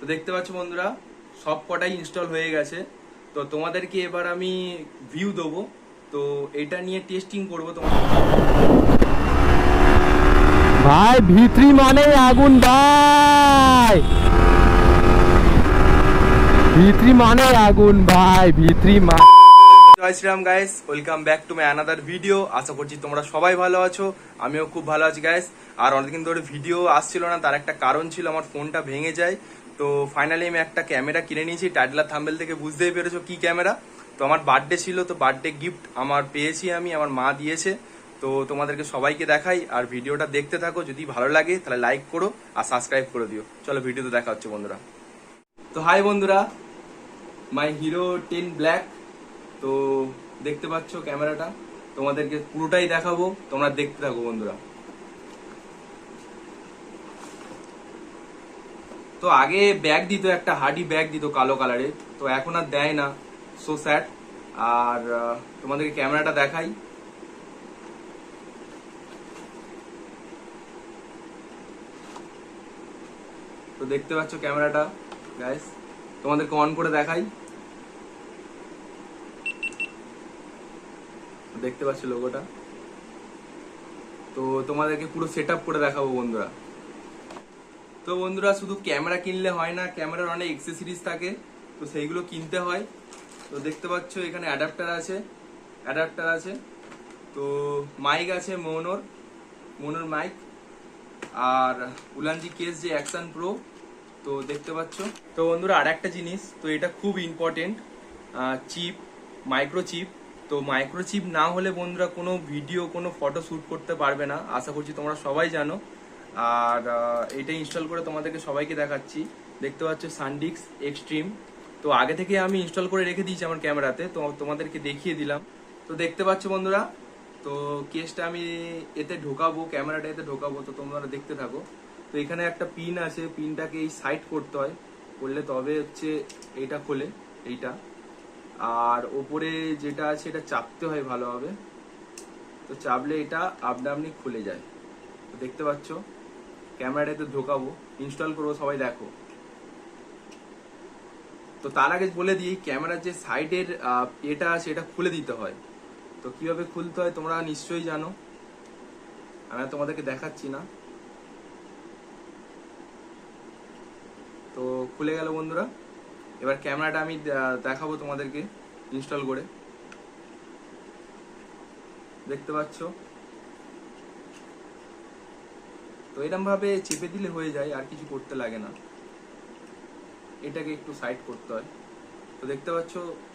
তো দেখতে পাচ্ছ বন্ধুরা, সব কটাই ইনস্টল হয়ে গেছে। তো তোমাদেরকে এবার আমি ভিউ দেবো, তো এটা নিয়ে টেস্টিং করবো তোমাদের। ভাই ভিত্রি মানে আগুন, ভাই ভিত্রি মানে আগুন, ভাই ভিত্রি মানে। জয় Shriram guys, welcome back to my another video. আশা করছি তোমরা সবাই ভালো আছো, আমিও খুব ভালো আছি গাইস। আর অনেকদিন ধরে ভিডিও আসছিল না, তার একটা কারণ ছিল আমার ফোনটা ভেঙে যায়। তো ফাইনালি আমি একটা ক্যামেরা কিনে নিয়েছি, টাইটলার থাম্বেল থেকে বুঝতেই পেরেছো কি ক্যামেরা। তো আমার বার্থডে ছিল, তো বার্থডে গিফট আমার পেয়েছি, আমার মা দিয়েছে। তো তোমাদেরকে সবাইকে দেখাই, আর ভিডিওটা দেখতে থাকো। যদি ভালো লাগে তাহলে লাইক করো আর সাবস্ক্রাইব করে দিও। চলো ভিডিওতে দেখা হচ্ছে বন্ধুরা। তো হাই বন্ধুরা, মাই হিরো 10 ব্ল্যাক। তো দেখতে পাচ্ছ ক্যামেরাটা, তোমাদেরকে পুরোটাই দেখাবো, তোমরা দেখতে থাকো বন্ধুরা। তো আগে ব্যাগ দিত, একটা হার্ডি ব্যাগ দিত কালো কালারের, তো এখন আর দেয় না, সো স্যাড। আর তোমাদেরকে ক্যামেরাটা দেখাই। তো দেখতে পাচ্ছ ক্যামেরাটা গাইস, তোমাদেরকে অন করে দেখাই। দেখতে পাচ্ছ লোগোটা। তো তোমাদেরকে পুরো সেট আপ করে দেখাবো বন্ধুরা। তো বন্ধুরা, শুধু ক্যামেরা কিনলে হয় না, ক্যামেরার অনেক এক্সেসরিজ থাকে, তো সেইগুলো কিনতে হয়। তো দেখতে পাচ্ছ এখানে অ্যাডাপ্টার আছে। তো মাইক আছে মোনোর মাইক, আর উলানজি কেস যে অ্যাকশন প্রো। তো দেখতে পাচ্ছ। তো বন্ধুরা, আর একটা জিনিস, তো এটা খুব ইম্পর্টেন্ট, চিপ, মাইক্রোচিপ। তো মাইক্রোচিপ না হলে বন্ধুরা কোনো ভিডিও, কোনো ফটো শ্যুট করতে পারবে না, আশা করছি তোমরা সবাই জানো। আর এটা ইনস্টল করে তোমাদেরকে সবাইকে দেখাচ্ছি। দেখতে পাচ্ছ সানডিস্ক এক্সট্রিম। তো আগে থেকে আমি ইনস্টল করে রেখে দিয়েছি আমার ক্যামেরাতে, তো তোমাদেরকে দেখিয়ে দিলাম। তো দেখতে পাচ্ছ বন্ধুরা, তো কেসটা আমি এতে ঢোকাবো, ক্যামেরাটা এতে ঢোকাবো, তো তোমরা দেখতে থাকো। তো এখানে একটা পিন আছে, পিনটাকে এই সাইড করতে হয়, করলে তবে হচ্ছে এইটা খোলে, এইটা। আর ওপরে যেটা আছে এটা চাপতে হয় ভালোভাবে, তো চাপলে এটা আপনা আপনি খুলে যায়। তো দেখতে পাচ্ছ ক্যামেরাটাতে ঢোকাবো, ইনস্টল করবো, সবাই দেখো। তো তার আগে বলে দিই, ক্যামেরার যে সাইডের এটা আছে এটা খুলে দিতে হয়। তো কিভাবে খুলতে হয় তোমরা নিশ্চয়ই জানো, আমি তোমাদেরকে দেখাচ্ছি না। তো খুলে গেল বন্ধুরা। এবার ক্যামেরাটা আমি দেখাবো তোমাদেরকে ইনস্টল করে। দেখতে পাচ্ছ, তো এরকম ভাবে চেপে দিলে হয়ে যায়, আর কিছু করতে লাগে না। এটাকে একটু সাইড করতে হয়। তো দেখতে পাচ্ছ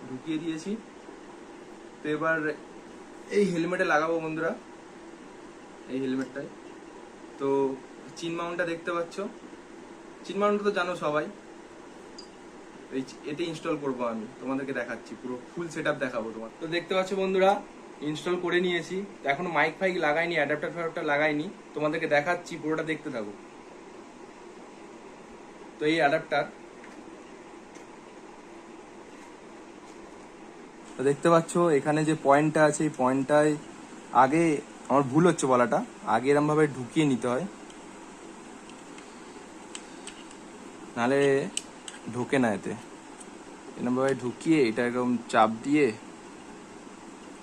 ঢুকিয়ে দিয়েছি। তো এবার এই হেলমেটে লাগাবো বন্ধুরা, এই হেলমেটটায়। তো চিন মাউন্টটা দেখতে পাচ্ছ, চিন মাউন্ট তো জানো সবাই। এই এতে ইনস্টল করবো, আমি তোমাদেরকে দেখাচ্ছি, পুরো ফুল সেট আপ দেখাবো তোমার। তো দেখতে পাচ্ছ বন্ধুরা, ইনস্টল করে নিয়েছি। তো এখনো মাইক ফাইক লাগাইনি, অ্যাডাপ্টার লাগাইনি, তোমাদেরকে দেখাচ্ছি, পুরোটা দেখতে থাকো। তো এই অ্যাডাপ্টার, তো দেখতে পাচ্ছ এখানে যে পয়েন্টটা আছে, এই পয়েন্টটায় আগে, আমার ভুল হচ্ছে বলাটা, আগে এরম ভাবে ঢুকিয়ে নিতে হয়, নাহলে ঢোকে না এতে। এরম ভাবে ঢুকিয়ে এটা এরকম চাপ দিয়ে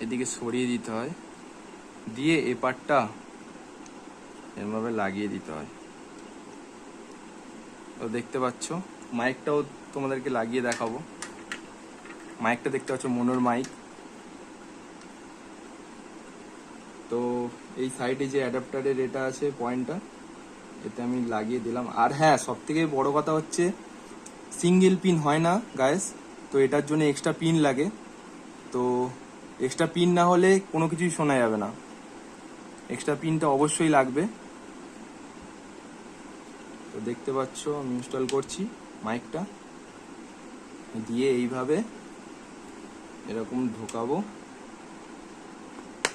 এদিকে সরিয়ে দিতে হয়, দিয়ে এ পার্টটা এরম ভাবে লাগিয়ে দিতে হয়। তো দেখতে পাচ্ছ মাইকটাও তোমাদেরকে লাগিয়ে দেখাবো। মাইকটা দেখতে পাচ্ছ মোনোর মাইক। তো এই সাইডে যে অ্যাডাপ্টারের এটা আছে পয়েন্টটা, এতে আমি লাগিয়ে দিলাম। আর হ্যাঁ, সব থেকে বড় কথা হচ্ছে সিঙ্গেল পিন হয় না গাইস, তো এটার জন্য এক্সট্রা পিন লাগে। তো এক্সট্রা পিন না হলে কোনো কিছুই শোনা যাবে না, এক্সট্রা পিনটা অবশ্যই লাগবে। তো দেখতে পাচ্ছ আমি ইনস্টল করছি মাইকটা, দিয়ে এইভাবে এরকম ঢোকাবো,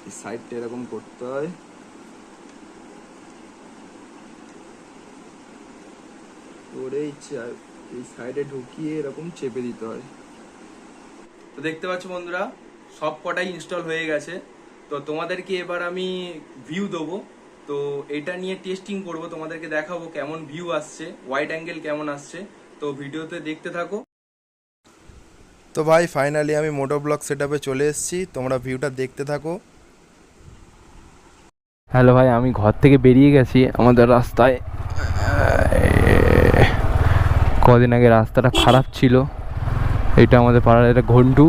এই সাইডটা এরকম করতে হয়, করে এই সাইডে ঢুকিয়ে এরকম চেপে দিতে হয়। তো দেখতে পাচ্ছ বন্ধুরা, সব কটাই ইনস্টল হয়ে গেছে। তো তোমাদেরকে এবার আমি ভিউ দেবো, তো এটা নিয়ে টেস্টিং করব, তোমাদেরকে দেখাবো কেমন ভিউ আসছে, ওয়াইড অ্যাঙ্গেল কেমন আসছে। তো ভিডিওতে দেখতে থাকো। তো ভাই ফাইনালি আমি মোটো ব্লগ সেটআপে চলে এসেছি, তোমরা ভিউটা দেখতে থাকো। হ্যালো ভাই, আমি ঘর থেকে বেরিয়ে গেছি আমাদের রাস্তায়। কদিন আগে রাস্তাটা খারাপ ছিল। এটা আমাদের পাড়ার একটা ঘন্টু,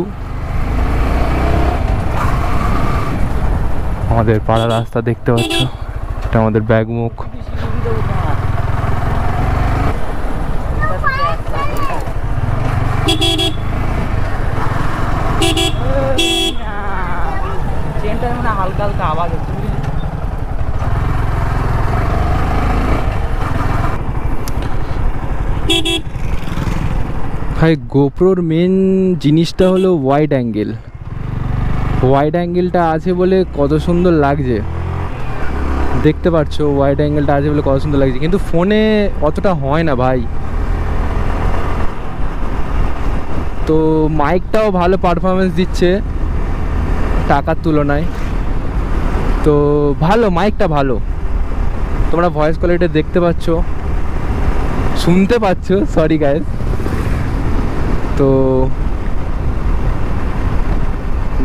আমাদের পাড়ার রাস্তা দেখতে পাচ্ছ। এটা আমাদের ব্যাগমুখ। হালকা হালকা আওয়াজ হচ্ছে। ভাই গোপ্রোর মেন জিনিসটা হলো ওয়াইড অ্যাঙ্গেল। ওয়াইড অ্যাঙ্গেলটা আছে বলে কত সুন্দর লাগছে, দেখতে পাচ্ছ। ওয়াইড অ্যাঙ্গেলটা আছে বলে কত সুন্দর লাগছে, কিন্তু ফোনে অতটা হয় না ভাই। তো মাইকটাও ভালো পারফরমেন্স দিচ্ছে টাকার তুলনায়। তো ভালো, মাইকটা ভালো। তোমরা ভয়েস কোয়ালিটি দেখতে পাচ্ছ, শুনতে পাচ্ছ, সরি গাইস। তো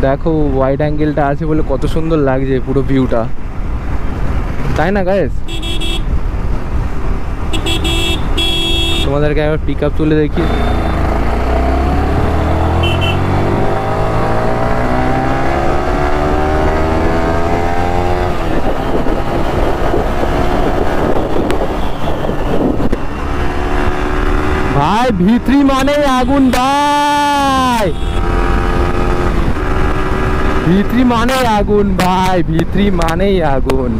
দেখো ওয়াইড অ্যাঙ্গেলটা আছে বলে কত সুন্দর লাগছে পুরো ভিউটা, তাই না গাইস? তোমাদেরকে একবার পিক আপ তুলে দেখি। ভাই ভিত্রি মানে আগুন ভাই, ভিত্রি মানে আগুন ভাই, ভিত্রি মানেই আগুন।